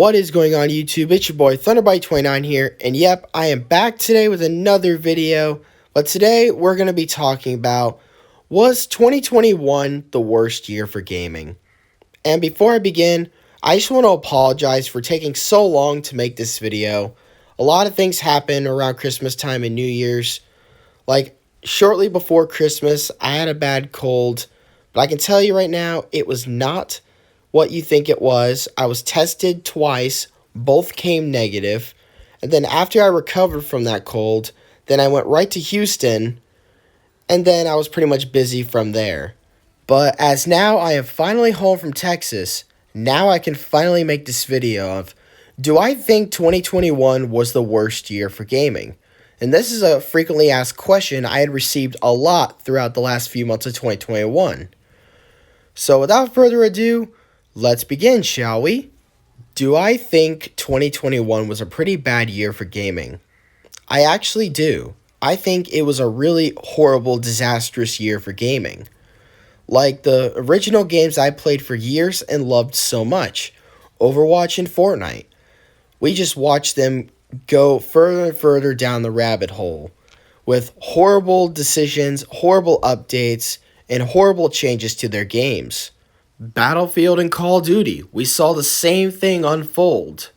What is going on YouTube? It's your boy Thunderbite29 here, and yep, I am back today with another video. But today we're going to be talking about, was 2021 the worst year for gaming? And before I begin, I just want to apologize for taking so long to make this video. A lot of things happened around Christmas time and New Year's. Like, shortly before Christmas, I had a bad cold, but I can tell you right now, it was not what you think it was. I was tested twice, both came negative, and then after I recovered from that cold, then I went right to Houston, and then I was pretty much busy from there. But as now I am finally home from Texas, now I can finally make this video of, do I think 2021 was the worst year for gaming? And this is a frequently asked question I had received a lot throughout the last few months of 2021. So without further ado, let's begin, shall we? Do I think 2021 was a pretty bad year for gaming? I actually do. I think it was a really horrible, disastrous year for gaming. Like the original games I played for years and loved so much, Overwatch and Fortnite. We just watched them go further and further down the rabbit hole with horrible decisions, horrible updates, and horrible changes to their games. Battlefield and Call of Duty, we saw the same thing unfold.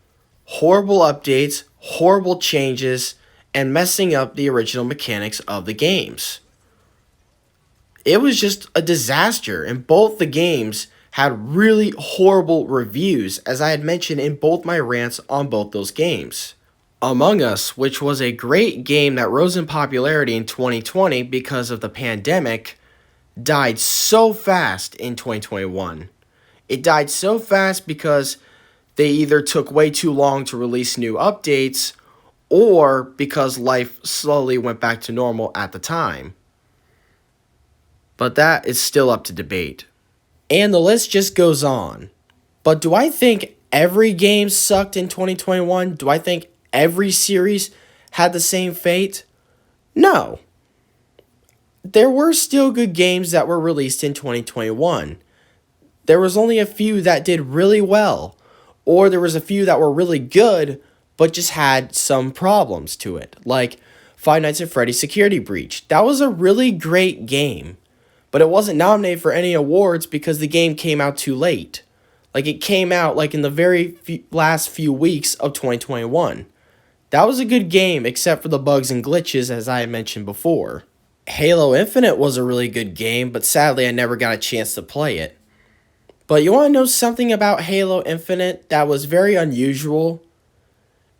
Horrible updates, horrible changes, and messing up the original mechanics of the games. It was just a disaster, and both the games had really horrible reviews, as I had mentioned in both my rants on both those games. Among Us, which was a great game that rose in popularity in 2020 because of the pandemic, died so fast in 2021. It died so fast because they either took way too long to release new updates or because life slowly went back to normal at the time. But that is still up to debate. And the list just goes on. But do I think every game sucked in 2021? Do I think every series had the same fate? No. There were still good games that were released in 2021. There was only a few that did really well, or there was a few that were really good, but just had some problems to it, like Five Nights at Freddy's Security Breach. That was a really great game, but it wasn't nominated for any awards because the game came out too late. Like, it came out like in the very last few weeks of 2021. That was a good game, except for the bugs and glitches, as I had mentioned before. Halo Infinite was a really good game, but sadly I never got a chance to play it. But you want to know something about Halo Infinite that was very unusual?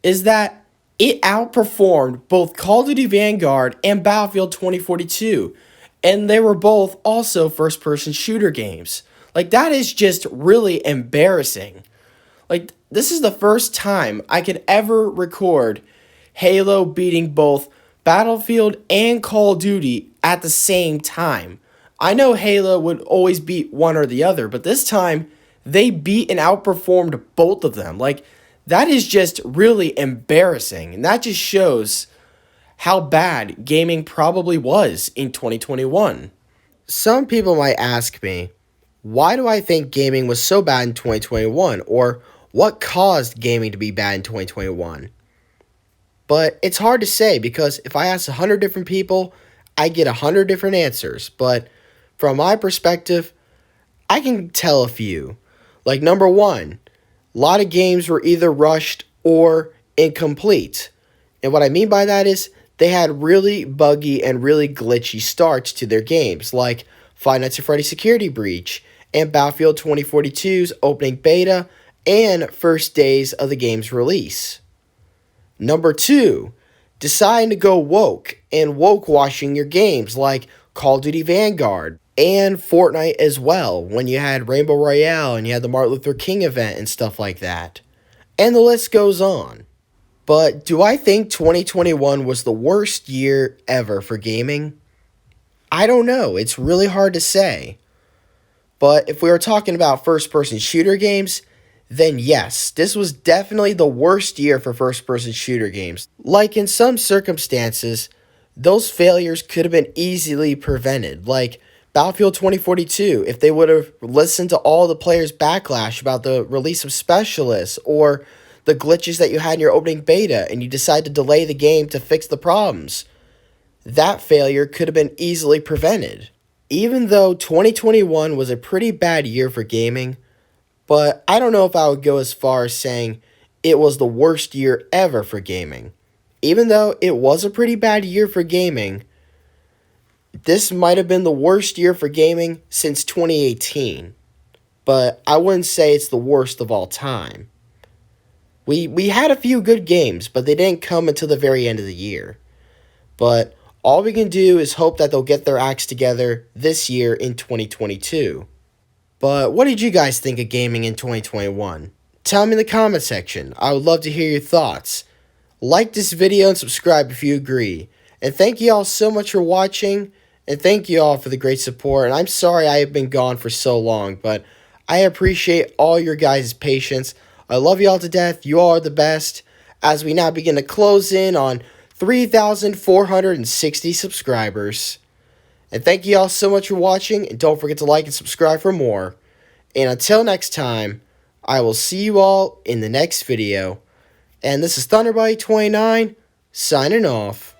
Is that it outperformed both Call of Duty Vanguard and Battlefield 2042. And they were both also first-person shooter games. Like, that is just really embarrassing. Like, this is the first time I could ever record Halo beating both Battlefield and Call of Duty at the same time. I know Halo would always beat one or the other, but this time they beat and outperformed both of them. Like, that is just really embarrassing, and that just shows how bad gaming probably was in 2021. Some people might ask me, why do I think gaming was so bad in 2021, or what caused gaming to be bad in 2021? But it's hard to say, because if I ask 100 different people, I get 100 different answers. But from my perspective, I can tell a few. Like, number one, a lot of games were either rushed or incomplete. And what I mean by that is they had really buggy and really glitchy starts to their games, like Five Nights at Freddy's Security Breach and Battlefield 2042's opening beta and first days of the game's release. Number two, deciding to go woke and woke washing your games like Call of Duty Vanguard and Fortnite as well, when you had Rainbow Royale and you had the Martin Luther King event and stuff like that. And the list goes on. But do I think 2021 was the worst year ever for gaming? I don't know. It's really hard to say. But if we were talking about first-person shooter games, then yes, this was definitely the worst year for first-person shooter games. Like, in some circumstances, those failures could have been easily prevented. Like Battlefield 2042, if they would have listened to all the players' backlash about the release of Specialists, or the glitches that you had in your opening beta and you decide to delay the game to fix the problems. That failure could have been easily prevented. Even though 2021 was a pretty bad year for gaming, but I don't know if I would go as far as saying it was the worst year ever for gaming. Even though it was a pretty bad year for gaming, this might have been the worst year for gaming since 2018. But I wouldn't say it's the worst of all time. We had a few good games, but they didn't come until the very end of the year. But all we can do is hope that they'll get their acts together this year in 2022. But what did you guys think of gaming in 2021? Tell me in the comment section. I would love to hear your thoughts. Like this video and subscribe if you agree. And thank you all so much for watching. And thank you all for the great support. And I'm sorry I have been gone for so long, but I appreciate all your guys' patience. I love you all to death. You all are the best. As we now begin to close in on 3,460 subscribers. And thank you all so much for watching. And don't forget to like and subscribe for more. And until next time, I will see you all in the next video. And this is Thunderbite29 signing off.